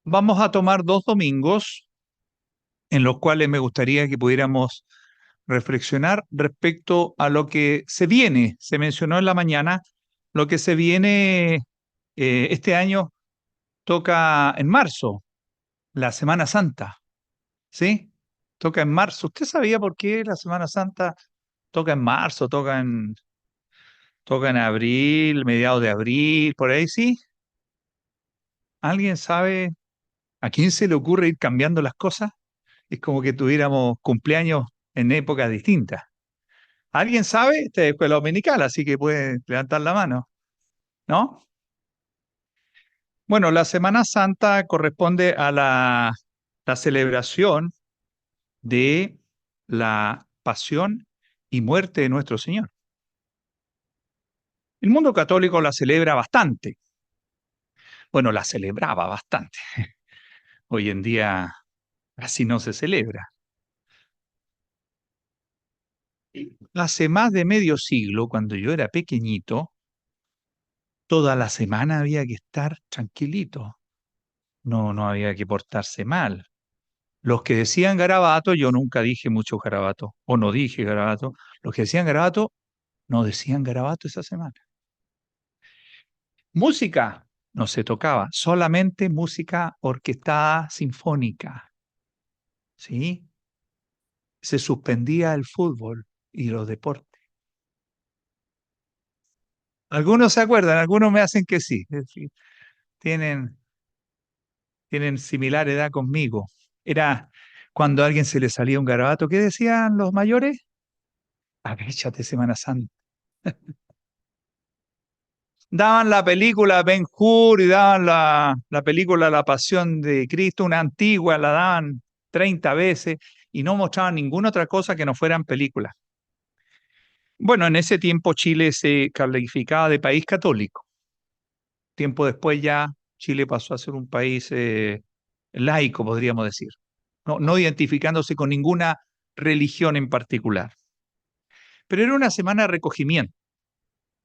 Vamos a tomar dos domingos en los cuales me gustaría que pudiéramos reflexionar respecto a lo que se viene. Se mencionó en la mañana, lo que se viene este año toca en marzo, la Semana Santa, ¿sí? Toca en marzo. ¿Usted sabía por qué la Semana Santa toca en marzo, toca en abril, mediados de abril, por ahí sí? ¿Alguien sabe a quién se le ocurre ir cambiando las cosas? Es como que tuviéramos cumpleaños en épocas distintas. ¿Alguien sabe? Esta es escuela dominical, así que puede levantar la mano, ¿no? Bueno, la Semana Santa corresponde a la celebración de la pasión y muerte de nuestro Señor. El mundo católico la celebra bastante. Bueno, la celebraba bastante. Hoy en día casi no se celebra. Hace más de medio siglo, cuando yo era pequeñito, toda la semana había que estar tranquilito. No había que portarse mal. Los que decían garabato, yo nunca dije mucho garabato, o no dije garabato. Los que decían garabato, no decían garabato esa semana. Música no se tocaba, solamente música orquestada sinfónica, ¿sí? Se suspendía el fútbol y los deportes. Algunos se acuerdan, algunos me hacen que sí, es decir, tienen, tienen similar edad conmigo. Era cuando a alguien se le salía un garabato, ¿qué decían los mayores? Avéchate Semana Santa. Daban la película Ben-Hur y daban la película La Pasión de Cristo, una antigua, la daban 30 veces y no mostraban ninguna otra cosa que no fueran películas. Bueno, en ese tiempo Chile se calificaba de país católico. Tiempo después ya Chile pasó a ser un país laico, podríamos decir, no identificándose con ninguna religión en particular. Pero era una semana de recogimiento.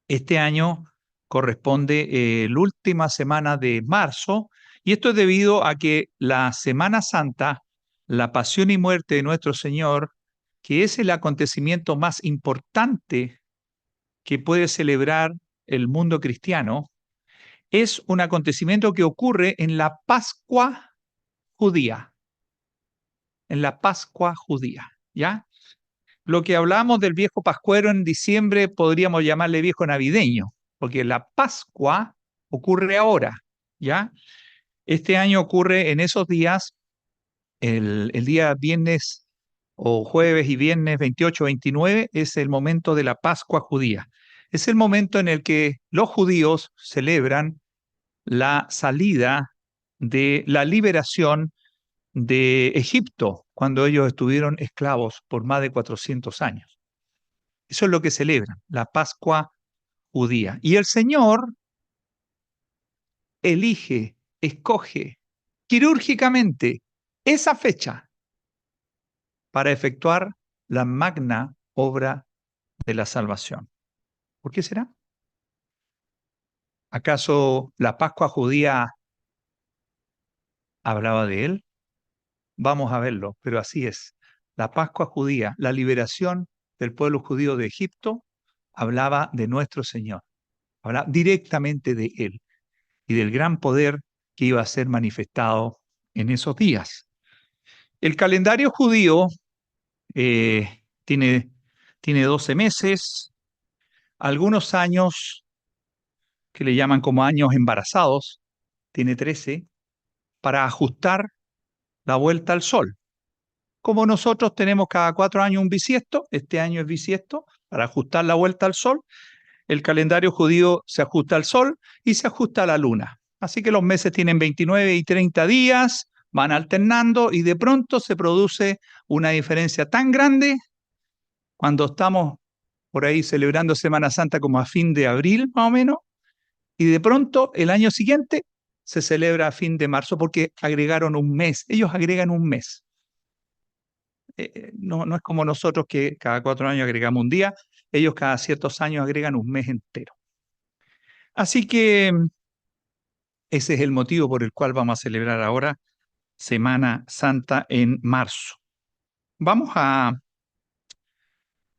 Este año corresponde la última semana de marzo y esto es debido a que la Semana Santa, la pasión y muerte de nuestro Señor, que es el acontecimiento más importante que puede celebrar el mundo cristiano, es un acontecimiento que ocurre en la Pascua judía, en la Pascua judía, ¿ya? Lo que hablábamos del viejo pascuero en diciembre podríamos llamarle viejo navideño, porque la Pascua ocurre ahora, ¿ya? Este año ocurre en esos días, el día viernes o jueves y viernes 28, 29 es el momento de la Pascua judía. Es el momento en el que los judíos celebran la salida de la liberación de Egipto, cuando ellos estuvieron esclavos por más de 400 años. Eso es lo que celebran, la Pascua judía. Y el Señor elige, escoge quirúrgicamente esa fecha para efectuar la magna obra de la salvación. ¿Por qué será? ¿Acaso la Pascua judía hablaba de él? Vamos a verlo, pero así es. La Pascua judía, la liberación del pueblo judío de Egipto, hablaba de nuestro Señor, hablaba directamente de él y del gran poder que iba a ser manifestado en esos días. El calendario judío tiene, tiene 12 meses, algunos años que le llaman como años embarazados, tiene 13, para ajustar la vuelta al sol. Como nosotros tenemos cada 4 años un bisiesto, este año es bisiesto, para ajustar la vuelta al sol, el calendario judío se ajusta al sol y se ajusta a la luna. Así que los meses tienen 29 y 30 días, van alternando y de pronto se produce una diferencia tan grande cuando estamos por ahí celebrando Semana Santa como a fin de abril más o menos, y de pronto el año siguiente se celebra a fin de marzo porque agregaron un mes, ellos agregan un mes. No es como nosotros que cada 4 años agregamos un día, ellos cada ciertos años agregan un mes entero. Así que Ese es el motivo por el cual vamos a celebrar ahora Semana Santa en marzo. Vamos a,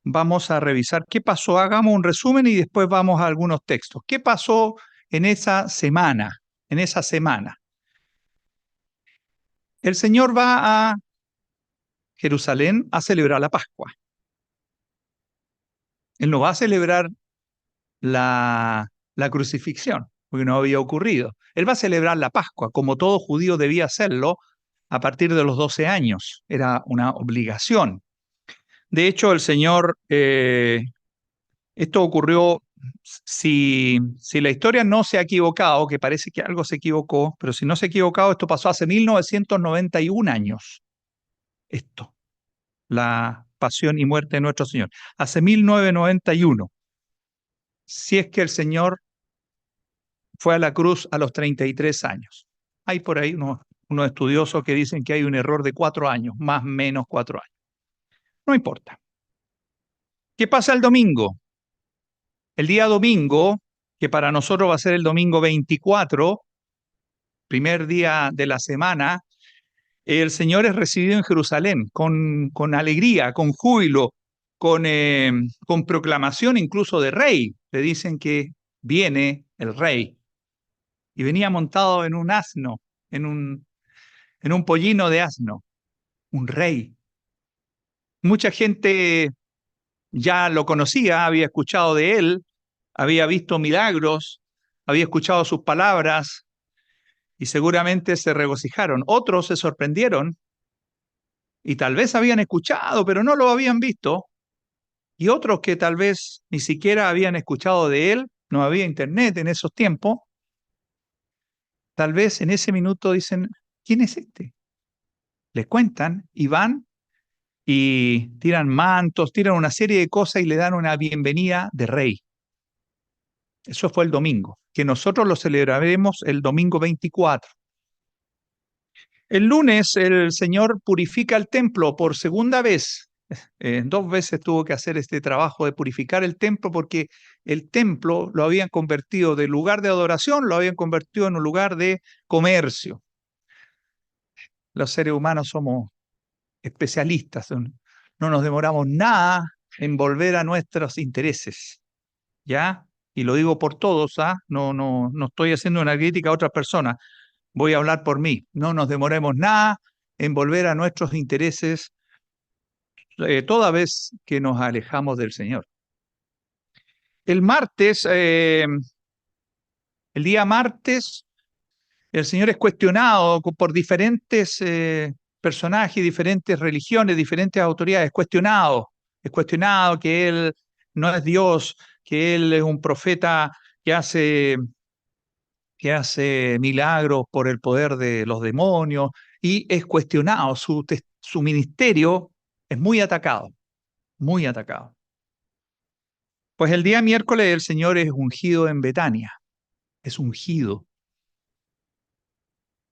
vamos a revisar qué pasó. Hagamos un resumen y después vamos a algunos textos. ¿Qué pasó en esa semana? En esa semana. El Señor va a Jerusalén a celebrar la Pascua. Él no va a celebrar la crucifixión, porque no había ocurrido. Él va a celebrar la Pascua, como todo judío debía hacerlo a partir de los 12 años. Era una obligación. De hecho, el Señor, esto ocurrió, si la historia no se ha equivocado, que parece que algo se equivocó, pero si no se ha equivocado, esto pasó hace 1991 años. Esto, la pasión y muerte de nuestro Señor. Hace 1991. Si es que el Señor fue a la cruz a los 33 años. Hay por ahí unos estudiosos que dicen que hay un error de 4 años, más o menos 4 años. No importa. ¿Qué pasa el domingo? El día domingo, que para nosotros va a ser el domingo 24, primer día de la semana, el Señor es recibido en Jerusalén con alegría, con júbilo, con proclamación incluso de rey. Le dicen que viene el rey. Y venía montado en un asno, en un pollino de asno, un rey. Mucha gente ya lo conocía, había escuchado de él, había visto milagros, había escuchado sus palabras y seguramente se regocijaron. Otros se sorprendieron y tal vez habían escuchado, pero no lo habían visto. Y otros que tal vez ni siquiera habían escuchado de él, no había internet en esos tiempos, tal vez en ese minuto dicen, ¿quién es este? Les cuentan y van y tiran mantos, tiran una serie de cosas y le dan una bienvenida de rey. Eso fue el domingo, que nosotros lo celebraremos el domingo 24. El lunes el Señor purifica el templo por segunda vez. 2 veces tuvo que hacer este trabajo de purificar el templo porque el templo lo habían convertido de lugar de adoración, lo habían convertido en un lugar de comercio. Los seres humanos somos especialistas, no nos demoramos nada en volver a nuestros intereses, ¿ya? Y lo digo por todos, ¿ah? No estoy haciendo una crítica a otras personas, voy a hablar por mí. No nos demoremos nada en volver a nuestros intereses toda vez que nos alejamos del Señor. El martes, el día martes, el Señor es cuestionado por diferentes personajes, diferentes religiones, diferentes autoridades. Es cuestionado que Él no es Dios, que Él es un profeta que hace milagros por el poder de los demonios y es cuestionado. Su ministerio es muy atacado, muy atacado. Pues el día miércoles el Señor es ungido en Betania, es ungido,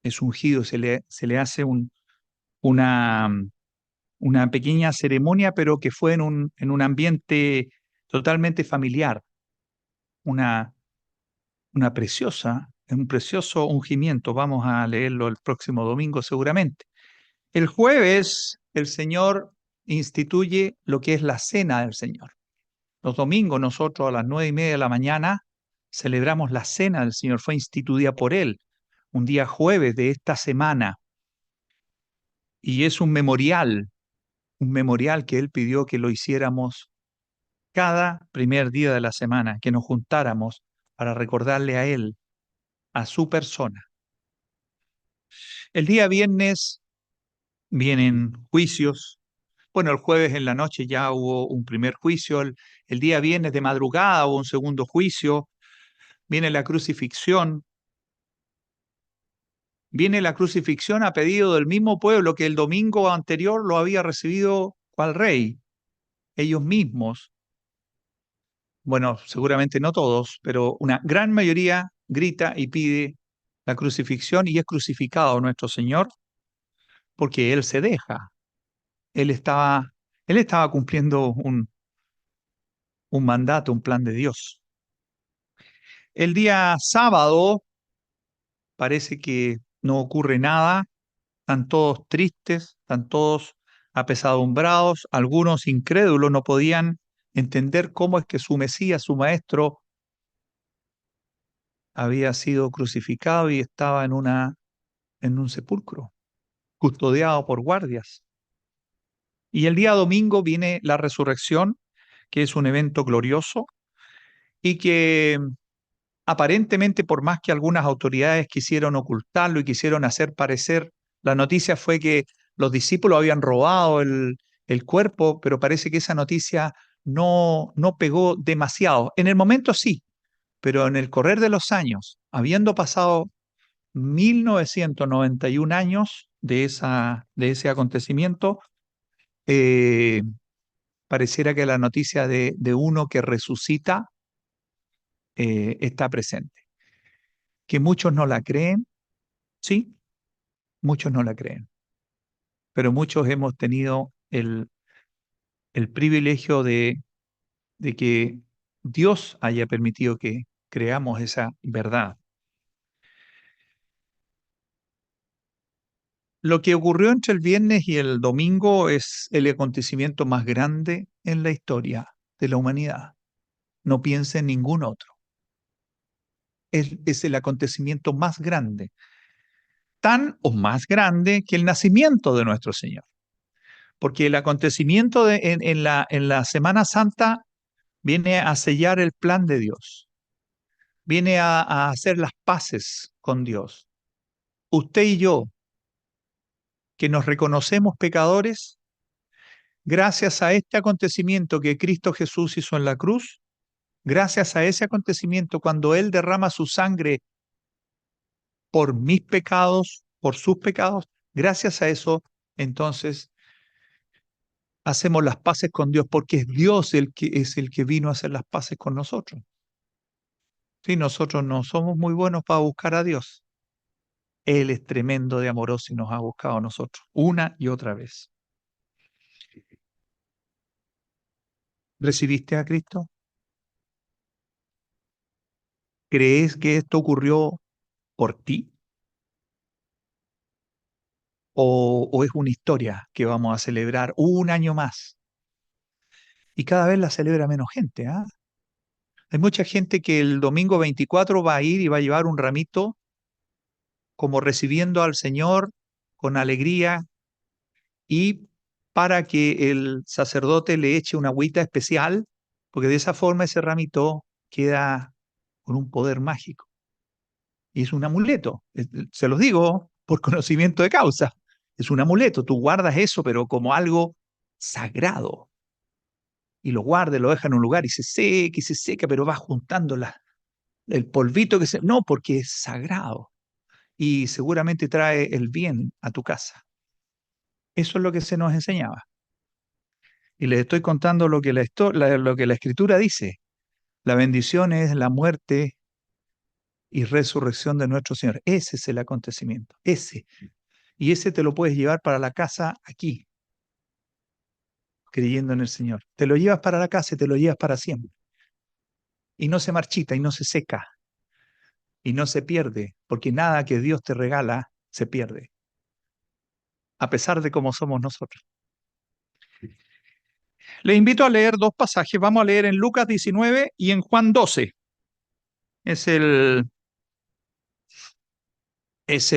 se le hace una, una pequeña ceremonia, pero que fue en un ambiente totalmente familiar, una, un precioso ungimiento. Vamos a leerlo el próximo domingo seguramente. El jueves el Señor instituye lo que es la cena del Señor. Los domingos nosotros a las 9:30 de la mañana celebramos la cena del Señor. Fue instituida por Él un día jueves de esta semana y es un memorial que Él pidió que lo hiciéramos cada primer día de la semana, que nos juntáramos para recordarle a Él, a su persona. El día viernes vienen juicios. Bueno, el jueves en la noche ya hubo un primer juicio, el día viernes de madrugada hubo un segundo juicio, viene la crucifixión. Viene la crucifixión a pedido del mismo pueblo que el domingo anterior lo había recibido cual rey. Ellos mismos, bueno, seguramente no todos, pero una gran mayoría grita y pide la crucifixión y es crucificado nuestro Señor porque Él se deja. Él estaba, él estaba cumpliendo un mandato, un plan de Dios. El día sábado parece que no ocurre nada, están todos tristes, están todos apesadumbrados, algunos incrédulos no podían entender cómo es que su Mesías, su Maestro, había sido crucificado y estaba en un sepulcro, custodiado por guardias. Y el día domingo viene la resurrección, que es un evento glorioso y que aparentemente, por más que algunas autoridades quisieron ocultarlo y quisieron hacer parecer, la noticia fue que los discípulos habían robado el cuerpo, pero parece que esa noticia no pegó demasiado. En el momento sí, pero en el correr de los años, habiendo pasado 1991 años de ese acontecimiento, eh, pareciera que la noticia de uno que resucita está presente. Que muchos no la creen, sí, muchos no la creen, pero muchos hemos tenido el privilegio de que Dios haya permitido que creamos esa verdad. Lo que ocurrió entre el viernes y el domingo es el acontecimiento más grande en la historia de la humanidad. No piense en ningún otro. Es el acontecimiento más grande, tan o más grande que el nacimiento de nuestro Señor. Porque el acontecimiento en la Semana Santa viene a sellar el plan de Dios, viene a hacer las paces con Dios. Usted y yo, que nos reconocemos pecadores, gracias a este acontecimiento que Cristo Jesús hizo en la cruz, gracias a ese acontecimiento cuando Él derrama su sangre por mis pecados, por sus pecados, gracias a eso, entonces hacemos las paces con Dios, porque es Dios el que vino a hacer las paces con nosotros. Sí, nosotros no somos muy buenos para buscar a Dios. Él es tremendo de amoroso y nos ha buscado a nosotros una y otra vez. ¿Recibiste a Cristo? ¿Crees que esto ocurrió por ti? ¿O es una historia que vamos a celebrar un año más? Y cada vez la celebra menos gente, ¿ah? Hay mucha gente que el domingo 24 va a ir y va a llevar un ramito como recibiendo al Señor con alegría y para que el sacerdote le eche una agüita especial, porque de esa forma ese ramito queda con un poder mágico. Y es un amuleto, se los digo por conocimiento de causa. Es un amuleto, tú guardas eso, pero como algo sagrado. Y lo guardas, lo dejas en un lugar y se seca, pero va juntando el polvito que se... No, porque es sagrado y seguramente trae el bien a tu casa. Eso es lo que se nos enseñaba. Y les estoy contando lo que lo que la Escritura dice. La bendición es la muerte y resurrección de nuestro Señor. Ese es el acontecimiento, ese. Y ese te lo puedes llevar para la casa aquí, creyendo en el Señor. Te lo llevas para la casa y te lo llevas para siempre. Y no se marchita y no se seca y no se pierde, porque nada que Dios te regala se pierde, a pesar de cómo somos nosotros. Les invito a leer dos pasajes. Vamos a leer en Lucas 19 y en Juan 12. Es el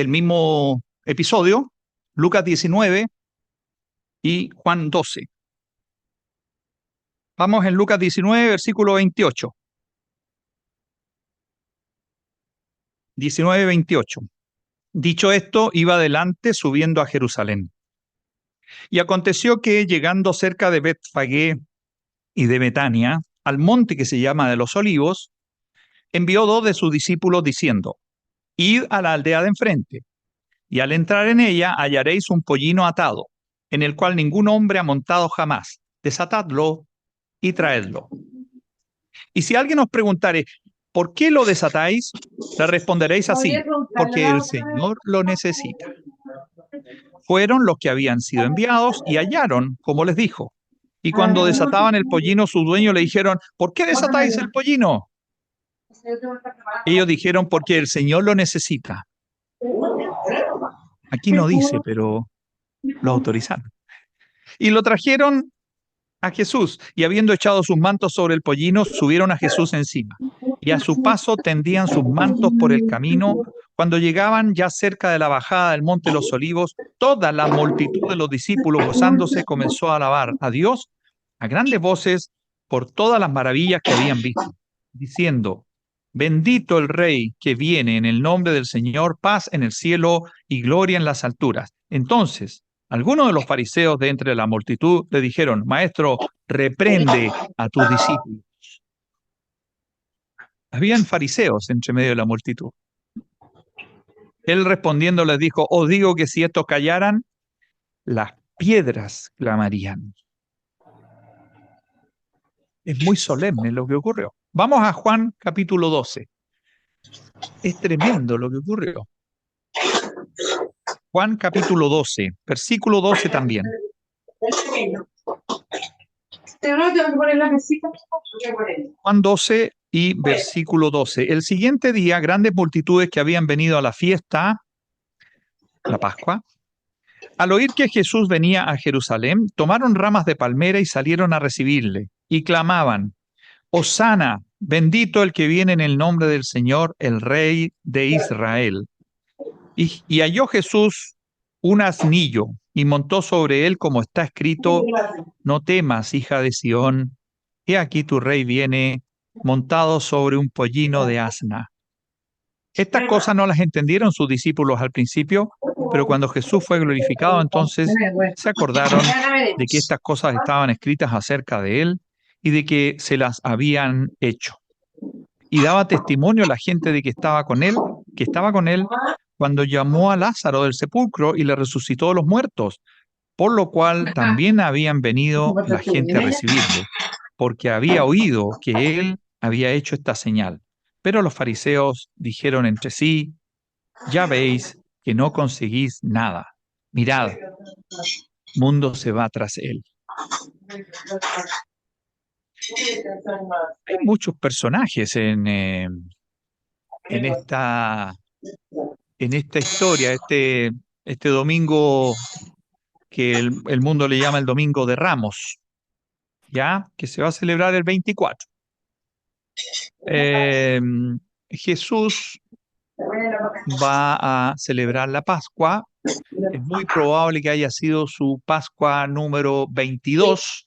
mismo episodio, Lucas 19 y Juan 12. Vamos en Lucas 19, versículo 28. 19, 28. Dicho esto, iba adelante subiendo a Jerusalén. Y aconteció que, llegando cerca de Betfagé y de Betania, al monte que se llama de los Olivos, envió dos de sus discípulos diciendo: Id a la aldea de enfrente, y al entrar en ella hallaréis un pollino atado, en el cual ningún hombre ha montado jamás. Desatadlo y traedlo. Y si alguien os preguntare, ¿por qué lo desatáis? Le responderéis así: porque el Señor lo necesita. Fueron los que habían sido enviados y hallaron como les dijo. Y cuando desataban el pollino, su dueño le dijeron: ¿por qué desatáis el pollino? Ellos dijeron: porque el Señor lo necesita. Aquí no dice, pero lo autorizaron. Y lo trajeron a Jesús, y habiendo echado sus mantos sobre el pollino, subieron a Jesús encima. Y a su paso tendían sus mantos por el camino. Cuando llegaban ya cerca de la bajada del monte de los Olivos, toda la multitud de los discípulos, gozándose, comenzó a alabar a Dios a grandes voces por todas las maravillas que habían visto, diciendo: Bendito el Rey que viene en el nombre del Señor, paz en el cielo y gloria en las alturas. Entonces algunos de los fariseos de entre la multitud le dijeron: Maestro, reprende a tus discípulos. Habían fariseos entre medio de la multitud. Él respondiendo les dijo: Os digo que si estos callaran, las piedras clamarían. Es muy solemne lo que ocurrió. Vamos a Juan capítulo 12. Es tremendo lo que ocurrió. Juan capítulo 12, versículo 12 también. Juan 12 y versículo 12. El siguiente día, grandes multitudes que habían venido a la fiesta, la Pascua, al oír que Jesús venía a Jerusalén, tomaron ramas de palmera y salieron a recibirle, y clamaban: Hosana, bendito el que viene en el nombre del Señor, el Rey de Israel. Y halló Jesús un asnillo, y montó sobre él, como está escrito: No temas, hija de Sión, he aquí tu rey viene montado sobre un pollino de asna. Estas cosas no las entendieron sus discípulos al principio, pero cuando Jesús fue glorificado, entonces se acordaron de que estas cosas estaban escritas acerca de él y de que se las habían hecho. Y daba testimonio a la gente de que estaba con él, cuando llamó a Lázaro del sepulcro y le resucitó de los muertos, por lo cual también habían venido la gente a recibirle, porque había oído que él había hecho esta señal. Pero los fariseos dijeron entre sí: Ya veis que no conseguís nada. Mirad, mundo se va tras él. Hay muchos personajes en esta historia, este domingo que el mundo le llama el Domingo de Ramos, ¿ya? Que se va a celebrar el 24. Jesús va a celebrar la Pascua. Es muy probable que haya sido su Pascua número 22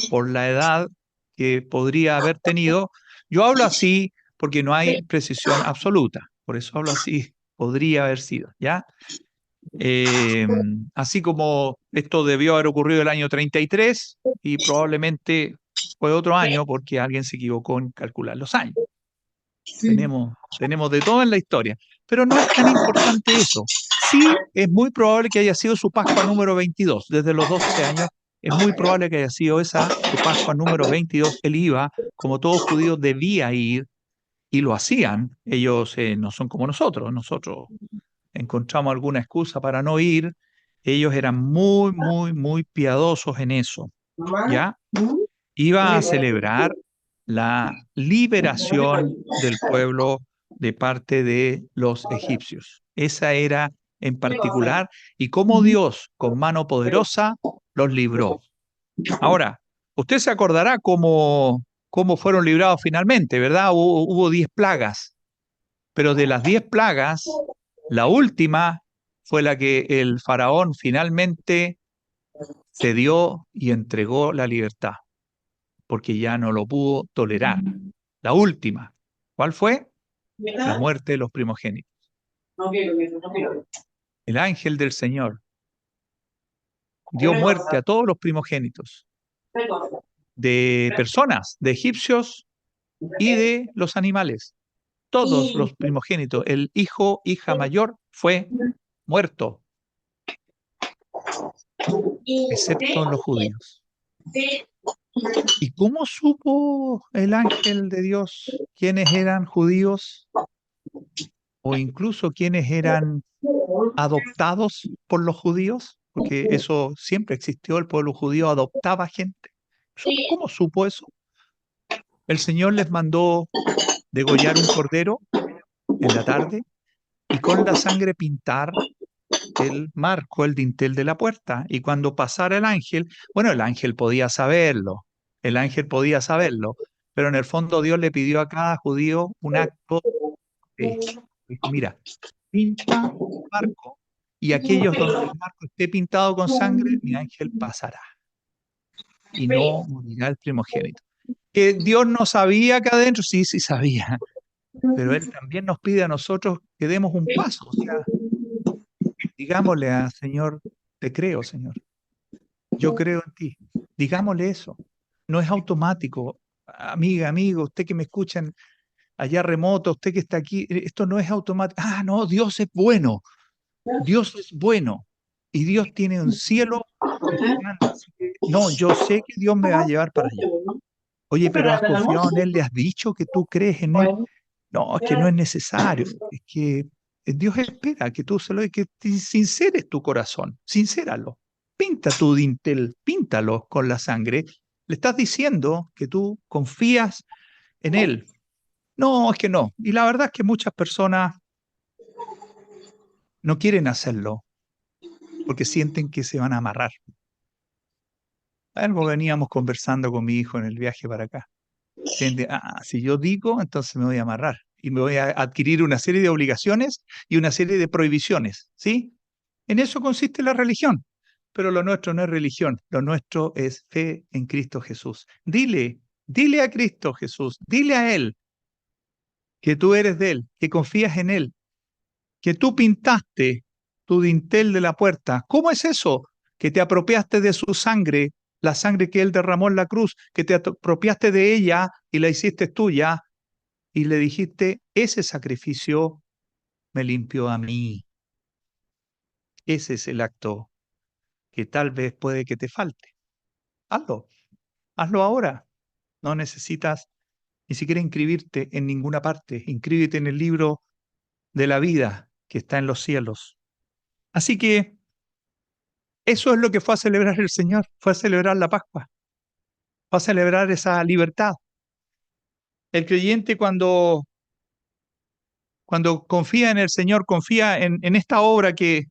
por la edad que podría haber tenido. Yo hablo así porque no hay precisión absoluta, por eso hablo así, podría haber sido, ¿ya? Así como esto debió haber ocurrido el año 33 y probablemente fue otro año porque alguien se equivocó en calcular los años. Tenemos de todo en la historia, pero no es tan importante eso. Sí, es muy probable que haya sido su Pascua número 22. Desde los 12 años, es muy probable que haya sido esa su Pascua número 22. Él iba, como todo judío debía ir, y lo hacían. Ellos no son como nosotros. Nosotros encontramos alguna excusa para no ir. Ellos eran muy, muy, muy piadosos en eso, ¿ya? Iba a celebrar la liberación del pueblo de parte de los egipcios. Esa era en particular, y cómo Dios con mano poderosa los libró. Ahora, usted se acordará cómo fueron librados finalmente, ¿verdad? Hubo 10 plagas, pero de las 10 plagas, la última fue la que el faraón finalmente cedió y entregó la libertad, porque ya no lo pudo tolerar. La última, ¿cuál fue? La muerte de los primogénitos. El ángel del Señor dio muerte a todos los primogénitos de personas, de egipcios y de los animales. Todos los primogénitos, el hijo, hija mayor, fue muerto, excepto los judíos. ¿Y cómo supo el ángel de Dios quiénes eran judíos o incluso quiénes eran adoptados por los judíos? Porque eso siempre existió, el pueblo judío adoptaba gente. ¿Cómo supo eso? El Señor les mandó degollar un cordero en la tarde y con la sangre pintar dintel, marcó el dintel de la puerta. Y cuando pasara el ángel, bueno, el ángel podía saberlo, el ángel podía saberlo, pero en el fondo Dios le pidió a cada judío un acto de fe. Dijo, mira, pinta el marco y aquellos donde el marco esté pintado con sangre, mi ángel pasará y no morirá el primogénito. Que Dios no sabía acá adentro, sí, sí sabía, pero Él también nos pide a nosotros que demos un paso, o sea, digámosle al Señor, te creo, Señor, yo creo en ti, digámosle eso, no es automático, amiga, amigo, usted que me escuchan allá remoto, usted que está aquí, esto no es automático, no, Dios es bueno y Dios tiene un cielo esperando, así que, no, yo sé que Dios me va a llevar para allá. Oye, pero ¿has confiado en Él? ¿Le has dicho que tú crees en Él? No, es que no es necesario. Es que Dios espera que tú se lo que te sinceres tu corazón. Sincéralo. Pinta tu dintel, píntalo con la sangre. Le estás diciendo que tú confías en Él. No, es que no. Y la verdad es que muchas personas no quieren hacerlo porque sienten que se van a amarrar. Algo veníamos conversando con mi hijo en el viaje para acá. Si yo digo, entonces me voy a amarrar y me voy a adquirir una serie de obligaciones y una serie de prohibiciones, ¿sí? En eso consiste la religión, pero lo nuestro no es religión, lo nuestro es fe en Cristo Jesús. Dile a Cristo Jesús, dile a Él que tú eres de Él, que confías en Él, que tú pintaste tu dintel de la puerta. ¿Cómo es eso? Que te apropiaste de su sangre, la sangre que Él derramó en la cruz, que te apropiaste de ella y la hiciste tuya y le dijiste, ese sacrificio me limpió a mí. Ese es el acto que tal vez puede que te falte. Hazlo, hazlo ahora. No necesitas ni siquiera inscribirte en ninguna parte. Inscríbete en el libro de la vida que está en los cielos. Así que eso es lo que fue a celebrar el Señor, fue a celebrar la Pascua, fue a celebrar esa libertad. El creyente cuando confía en el Señor, confía en esta obra que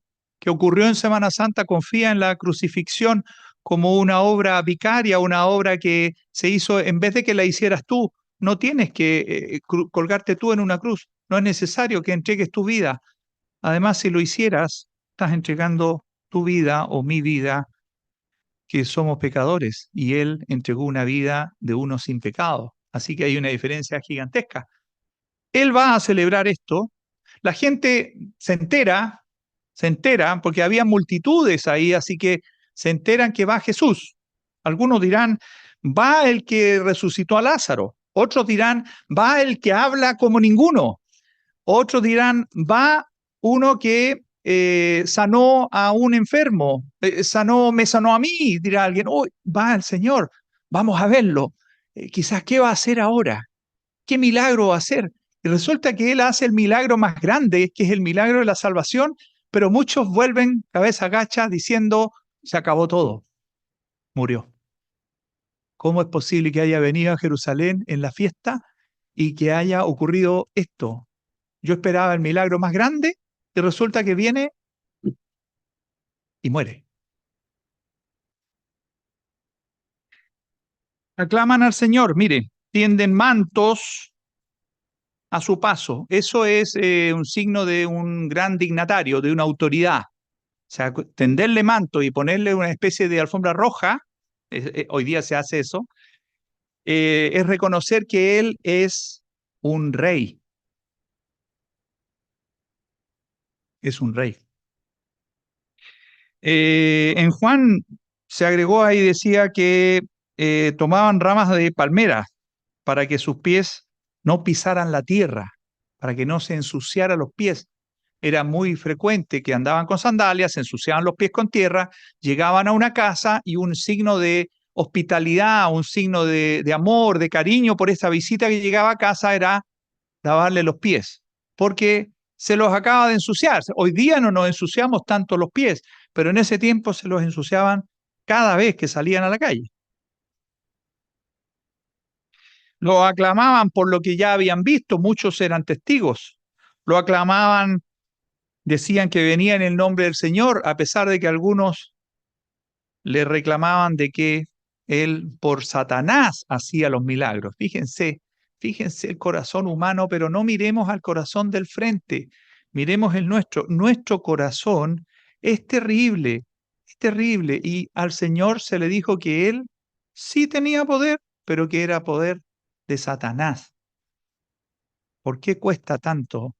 ocurrió en Semana Santa, confía en la crucifixión como una obra vicaria, una obra que se hizo en vez de que la hicieras tú. No tienes que colgarte tú en una cruz, no es necesario que entregues tu vida. Además, si lo hicieras, estás entregando tu vida o mi vida, que somos pecadores, y Él entregó una vida de uno sin pecado. Así que hay una diferencia gigantesca. Él va a celebrar esto, la gente se entera, porque había multitudes ahí, así que se enteran que va Jesús. Algunos dirán, va el que resucitó a Lázaro. Otros dirán, va el que habla como ninguno. Otros dirán, va uno que sanó a un enfermo, me sanó a mí, dirá alguien, oh, va el Señor, vamos a verlo. Quizás, ¿qué va a hacer ahora? ¿Qué milagro va a hacer? Y resulta que Él hace el milagro más grande, que es el milagro de la salvación, pero muchos vuelven cabeza gacha diciendo, se acabó todo, murió. ¿Cómo es posible que haya venido a Jerusalén en la fiesta y que haya ocurrido esto? Yo esperaba el milagro más grande y resulta que viene y muere. Aclaman al Señor, mire, tienden mantos a su paso. Eso es un signo de un gran dignatario, de una autoridad. O sea, tenderle manto y ponerle una especie de alfombra roja, hoy día se hace eso, es reconocer que él es un rey, es un rey. En Juan se agregó ahí, decía que tomaban ramas de palmera para que sus pies no pisaran la tierra, para que no se ensuciara los pies. Era muy frecuente que andaban con sandalias, se ensuciaban los pies con tierra, llegaban a una casa y un signo de hospitalidad, un signo de amor, de cariño por esta visita que llegaba a casa era lavarle los pies, porque se los acaba de ensuciar. Hoy día no nos ensuciamos tanto los pies, pero en ese tiempo se los ensuciaban cada vez que salían a la calle. Lo aclamaban por lo que ya habían visto, muchos eran testigos. Lo aclamaban Decían que venía en el nombre del Señor, a pesar de que algunos le reclamaban de que él por Satanás hacía los milagros. Fíjense el corazón humano, pero no miremos al corazón del frente, miremos el nuestro. Nuestro corazón es terrible, y al Señor se le dijo que él sí tenía poder, pero que era poder de Satanás. ¿Por qué cuesta tanto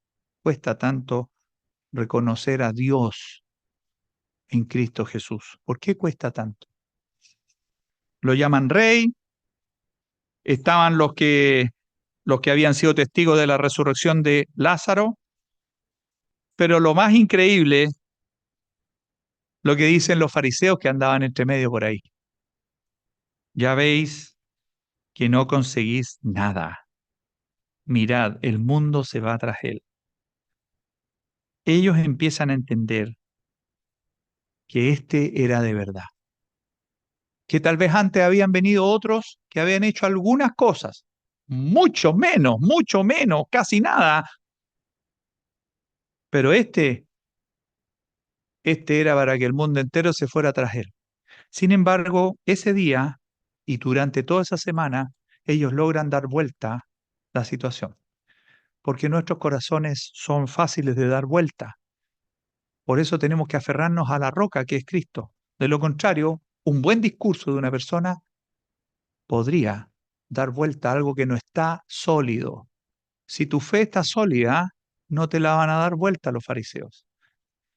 reconocer a Dios en Cristo Jesús? ¿Por qué cuesta tanto? Lo llaman rey, estaban los que habían sido testigos de la resurrección de Lázaro, pero lo más increíble, lo que dicen los fariseos que andaban entre medio por ahí. Ya veis que no conseguís nada. Mirad, el mundo se va tras él. Ellos empiezan a entender que este era de verdad, que tal vez antes habían venido otros que habían hecho algunas cosas, mucho menos, casi nada, pero este era para que el mundo entero se fuera tras él. Sin embargo, ese día y durante toda esa semana, ellos logran dar vuelta la situación, porque nuestros corazones son fáciles de dar vuelta. Por eso tenemos que aferrarnos a la roca que es Cristo. De lo contrario, un buen discurso de una persona podría dar vuelta a algo que no está sólido. Si tu fe está sólida, no te la van a dar vuelta los fariseos.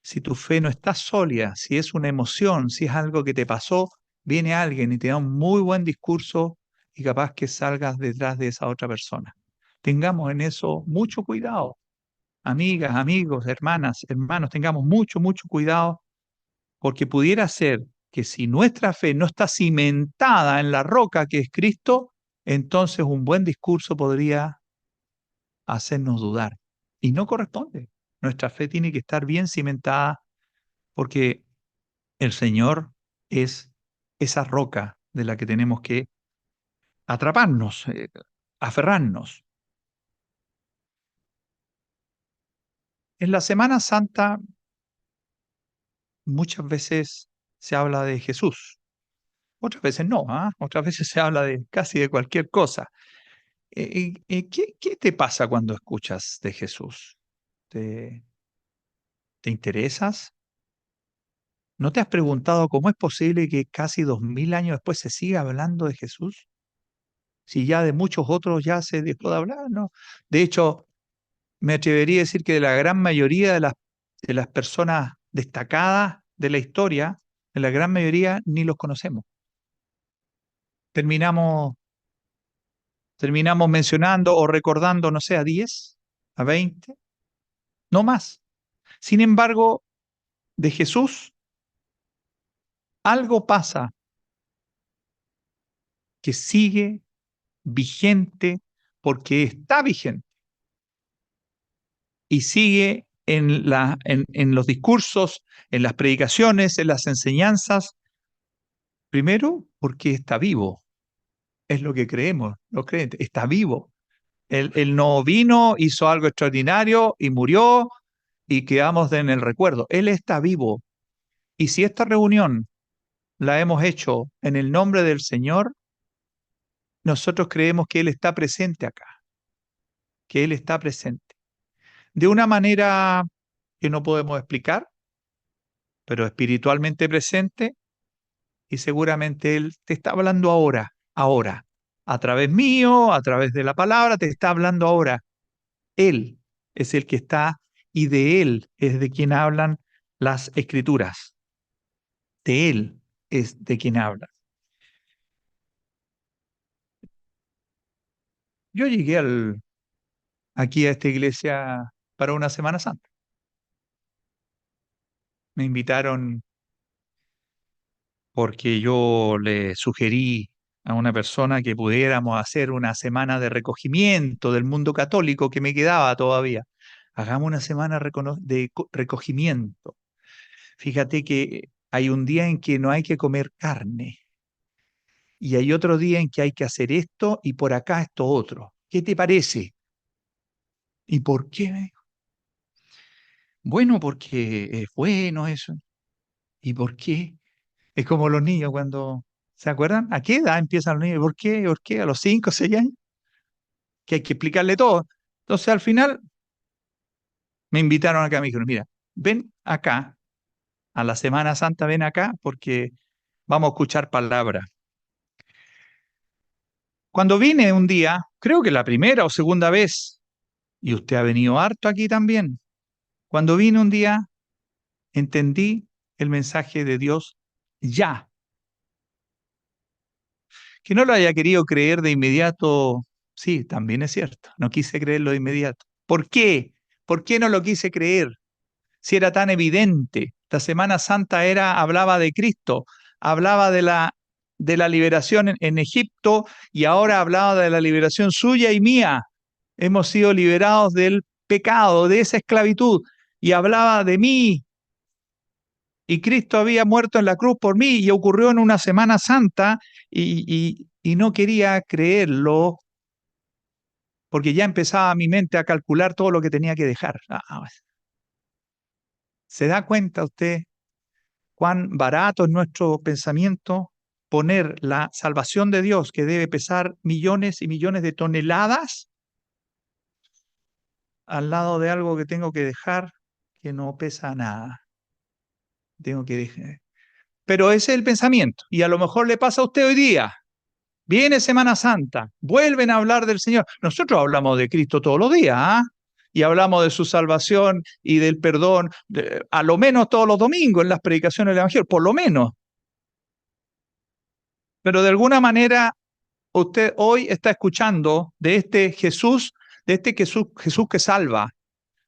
Si tu fe no está sólida, si es una emoción, si es algo que te pasó, viene alguien y te da un muy buen discurso y capaz que salgas detrás de esa otra persona. Tengamos en eso mucho cuidado. Amigas, amigos, hermanas, hermanos, tengamos mucho cuidado, porque pudiera ser que si nuestra fe no está cimentada en la roca que es Cristo, entonces un buen discurso podría hacernos dudar. Y no corresponde. Nuestra fe tiene que estar bien cimentada, porque el Señor es esa roca de la que tenemos que atraparnos, aferrarnos. En la Semana Santa muchas veces se habla de Jesús, otras veces no, ¿ah? Otras veces se habla de casi de cualquier cosa. ¿Qué te pasa cuando escuchas de Jesús? ¿Te, te interesas? ¿No te has preguntado cómo es posible que casi 2000 años después se siga hablando de Jesús? Si ya de muchos otros ya se dejó de hablar, ¿no? De hecho, me atrevería a decir que de la gran mayoría de las personas destacadas de la historia, de la gran mayoría ni los conocemos. Terminamos, terminamos mencionando o recordando, no sé, a 10, a 20, no más. Sin embargo, de Jesús algo pasa que sigue vigente porque está vigente y sigue en los discursos, en las predicaciones, en las enseñanzas. Primero, porque está vivo, es lo que creemos, los creyentes, está vivo. Él no vino, hizo algo extraordinario y murió y quedamos en el recuerdo. Él está vivo. Y si esta reunión la hemos hecho en el nombre del Señor, nosotros creemos que Él está presente acá, que Él está presente. De una manera que no podemos explicar, pero espiritualmente presente, y seguramente Él te está hablando ahora, a través mío, a través de la palabra, te está hablando ahora. Él es el que está y de Él es de quien hablan las escrituras. De Él es de quien habla. Yo llegué aquí a esta iglesia para una Semana Santa. Me invitaron porque yo le sugerí a una persona que pudiéramos hacer una semana de recogimiento del mundo católico que me quedaba todavía. Hagamos una semana de recogimiento. Fíjate que hay un día en que no hay que comer carne y hay otro día en que hay que hacer esto y por acá esto otro. ¿Qué te parece? ¿Y por qué? Bueno, porque es bueno eso. ¿Y por qué? Es como los niños cuando, ¿se acuerdan? ¿A qué edad empiezan los niños? ¿Por qué? ¿Por qué? A los 5 6 años, que hay que explicarle todo. Entonces al final me invitaron acá, me dijeron, mira, ven acá, a la Semana Santa ven acá porque vamos a escuchar palabras. Cuando vine un día, creo que la primera o segunda vez, y usted ha venido harto aquí también, cuando vine un día, entendí el mensaje de Dios ya. Que no lo haya querido creer de inmediato, sí, también es cierto. No quise creerlo de inmediato. ¿Por qué? ¿Por qué no lo quise creer? Si era tan evidente. La Semana Santa hablaba de Cristo, hablaba de la liberación en Egipto y ahora hablaba de la liberación suya y mía. Hemos sido liberados del pecado, de esa esclavitud, y hablaba de mí, y Cristo había muerto en la cruz por mí y ocurrió en una Semana Santa y no quería creerlo porque ya empezaba mi mente a calcular todo lo que tenía que dejar. ¿Se da cuenta usted cuán barato es nuestro pensamiento poner la salvación de Dios, que debe pesar millones y millones de toneladas, al lado de algo que tengo que dejar que no pesa nada? Tengo que dejar. Pero ese es el pensamiento y a lo mejor le pasa a usted hoy día. Viene Semana Santa, vuelven a hablar del Señor. Nosotros hablamos de Cristo todos los días, ¿ah? Y hablamos de su salvación y del perdón, a lo menos todos los domingos en las predicaciones del Evangelio, por lo menos. Pero de alguna manera usted hoy está escuchando de este Jesús, Jesús que salva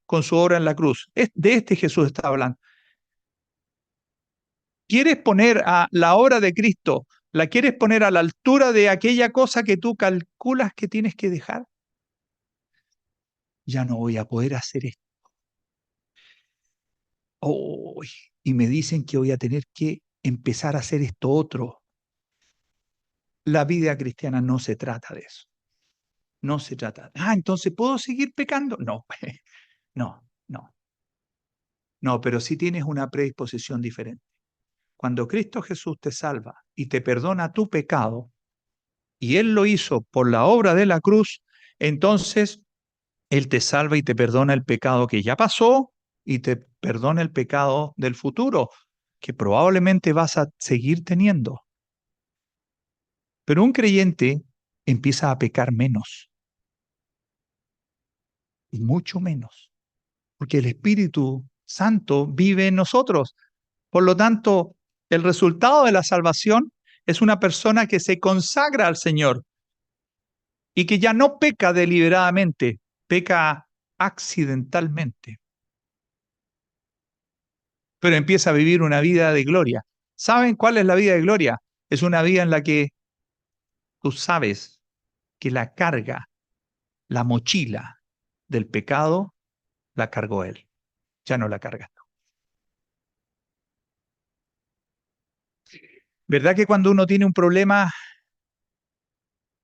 con su obra en la cruz. De este Jesús está hablando. ¿Quieres poner a la obra de Cristo, la quieres poner a la altura de aquella cosa que tú calculas que tienes que dejar? Ya no voy a poder hacer esto. Oh, y me dicen que voy a tener que empezar a hacer esto otro. La vida cristiana no se trata de eso. No se trata. Entonces ¿puedo seguir pecando? No, no, no, no, pero sí tienes una predisposición diferente. Cuando Cristo Jesús te salva y te perdona tu pecado, y Él lo hizo por la obra de la cruz, entonces Él te salva y te perdona el pecado que ya pasó y te perdona el pecado del futuro, que probablemente vas a seguir teniendo. Pero un creyente empieza a pecar menos, y mucho menos, porque el Espíritu Santo vive en nosotros. Por lo tanto, el resultado de la salvación es una persona que se consagra al Señor y que ya no peca deliberadamente, peca accidentalmente, pero empieza a vivir una vida de gloria. ¿Saben cuál es la vida de gloria? Es una vida en la que tú sabes que la carga, la mochila del pecado, la cargó Él. Ya no la cargas tú. ¿Verdad que cuando uno tiene un problema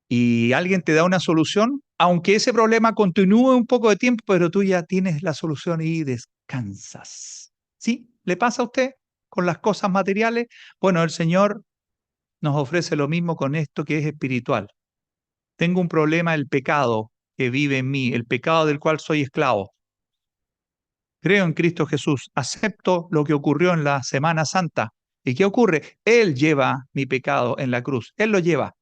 y alguien te da una solución, aunque ese problema continúe un poco de tiempo, pero tú ya tienes la solución y descansas? ¿Sí? ¿Le pasa a usted con las cosas materiales? Bueno, el Señor nos ofrece lo mismo con esto que es espiritual. Tengo un problema, el pecado que vive en mí, el pecado del cual soy esclavo. Creo en Cristo Jesús, acepto lo que ocurrió en la Semana Santa. ¿Y qué ocurre? Él lleva mi pecado en la cruz, Él lo lleva.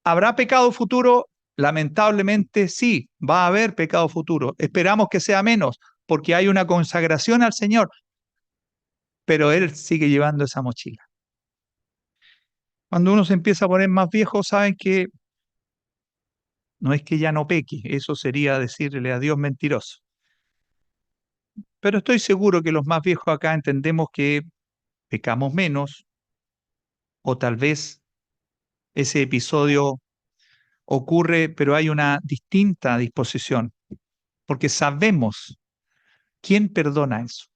¿Habrá pecado futuro? Lamentablemente sí, va a haber pecado futuro. Esperamos que sea menos, porque hay una consagración al Señor, pero Él sigue llevando esa mochila. Cuando uno se empieza a poner más viejo, saben que no es que ya no peque, eso sería decirle a Dios mentiroso. Pero estoy seguro que los más viejos acá entendemos que pecamos menos, o tal vez ese episodio ocurre, pero hay una distinta disposición, porque sabemos quién perdona eso.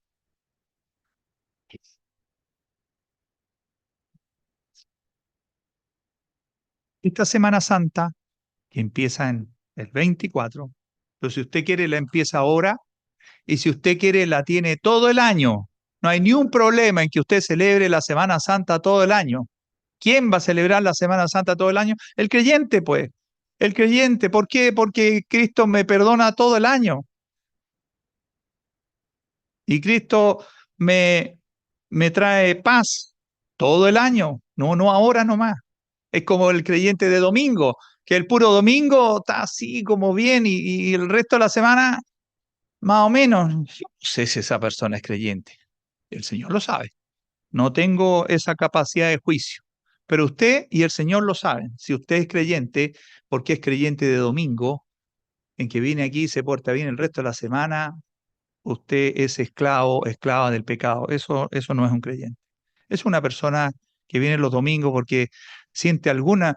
Esta Semana Santa, que empieza en el 24, pero si usted quiere la empieza ahora Y si usted quiere, la tiene todo el año. No hay ni un problema en que usted celebre la Semana Santa todo el año. ¿Quién va a celebrar la Semana Santa todo el año? El creyente, pues. El creyente. ¿Por qué? Porque Cristo me perdona todo el año. Y Cristo me, me trae paz todo el año. No, no ahora nomás. Es como el creyente de domingo, que el puro domingo está así como bien y el resto de la semana más o menos. Yo no sé si esa persona es creyente. El Señor lo sabe. No tengo esa capacidad de juicio. Pero usted y el Señor lo saben. Si usted es creyente, porque es creyente de domingo, en que viene aquí y se porta bien el resto de la semana, usted es esclavo, esclava del pecado. Eso no es un creyente. Es una persona que viene los domingos porque siente alguna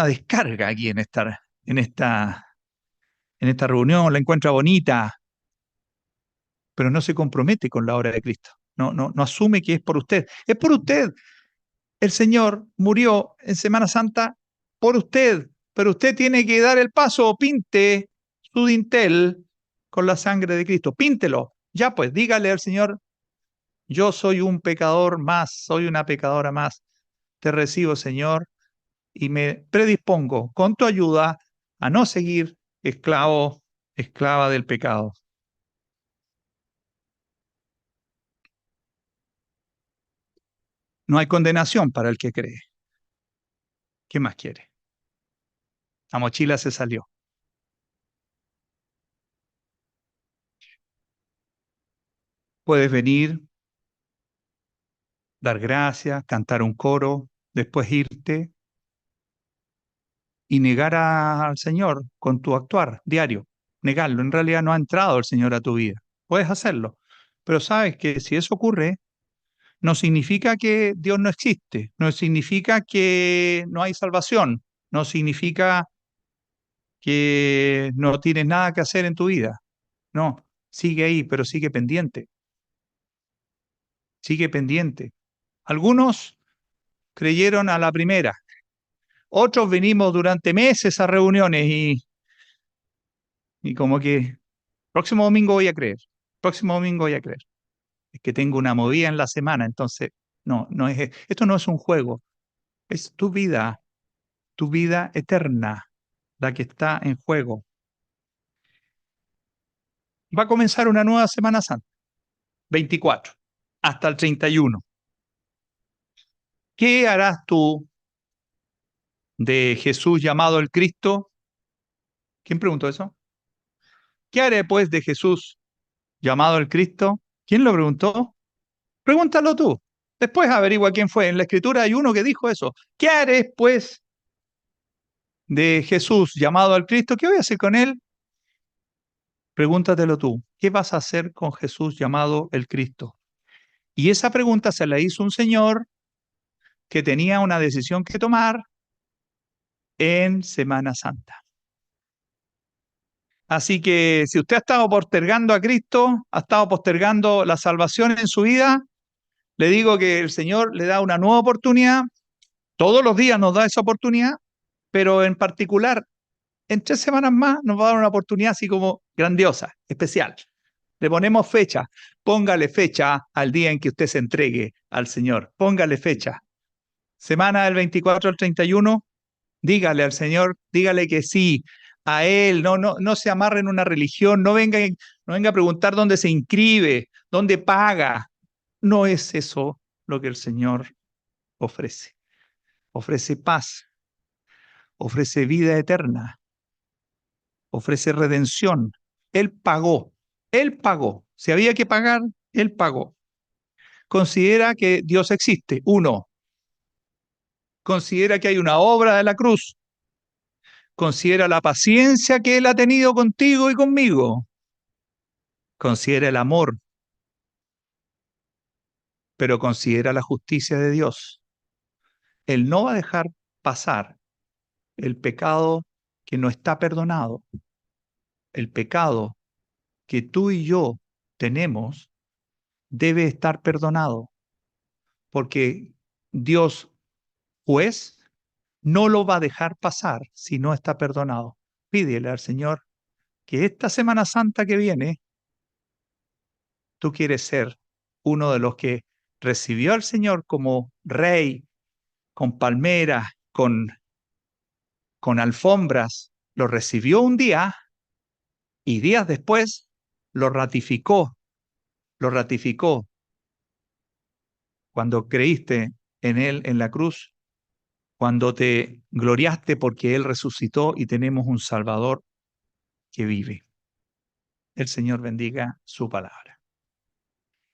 descarga aquí en esta reunión, la encuentra bonita, pero no se compromete con la obra de Cristo. No asume que es por usted. Es por usted. El Señor murió en Semana Santa por usted, pero usted tiene que dar el paso, pinte su dintel con la sangre de Cristo, píntelo. Ya pues, dígale al Señor, yo soy un pecador más, soy una pecadora más. Te recibo, Señor, y me predispongo con tu ayuda a no seguir esclavo, esclava del pecado. No hay condenación para el que cree. ¿Qué más quiere? La mochila se salió. Puedes venir, dar gracias, cantar un coro, después irte y negar al Señor con tu actuar diario. Negarlo. En realidad no ha entrado el Señor a tu vida. Puedes hacerlo. Pero sabes que si eso ocurre, no significa que Dios no existe, no significa que no hay salvación, no significa que no tienes nada que hacer en tu vida. No, sigue ahí, pero sigue pendiente, sigue pendiente. Algunos creyeron a la primera, otros venimos durante meses a reuniones y como que próximo domingo voy a creer, próximo domingo voy a creer. Es que tengo una movida en la semana, entonces no es, esto no es un juego, es tu vida eterna, la que está en juego. Va a comenzar una nueva Semana Santa, 24, hasta el 31. ¿Qué harás tú de Jesús llamado el Cristo? ¿Quién preguntó eso? ¿Qué haré pues de Jesús llamado el Cristo? ¿Quién lo preguntó? Pregúntalo tú. Después averigua quién fue. En la Escritura hay uno que dijo eso. ¿Qué haré pues de Jesús llamado al Cristo? ¿Qué voy a hacer con él? Pregúntatelo tú. ¿Qué vas a hacer con Jesús llamado el Cristo? Y esa pregunta se la hizo un señor que tenía una decisión que tomar en Semana Santa. Así que si usted ha estado postergando a Cristo, ha estado postergando la salvación en su vida, le digo que el Señor le da una nueva oportunidad. Todos los días nos da esa oportunidad, pero en particular, en 3 semanas más nos va a dar una oportunidad así como grandiosa, especial. Le ponemos fecha. Póngale fecha al día en que usted se entregue al Señor. Póngale fecha. Semana del 24 al 31. Dígale al Señor, dígale que sí a Él, no se amarre en una religión, no venga a preguntar dónde se inscribe, dónde paga. No es eso lo que el Señor ofrece. Ofrece paz, ofrece vida eterna, ofrece redención. Él pagó, Él pagó. Si había que pagar, Él pagó. Considera que Dios existe. Uno, considera que hay una obra de la cruz. Considera la paciencia que Él ha tenido contigo y conmigo. Considera el amor, pero considera la justicia de Dios. Él no va a dejar pasar el pecado que no está perdonado, el pecado que tú y yo tenemos debe estar perdonado, porque Dios juez no lo va a dejar pasar si no está perdonado. Pídele al Señor que esta Semana Santa que viene tú quieres ser uno de los que recibió al Señor como rey, con palmeras, con alfombras, lo recibió un día y días después lo ratificó cuando creíste en Él en la cruz, cuando te gloriaste porque Él resucitó y tenemos un Salvador que vive. El Señor bendiga su palabra.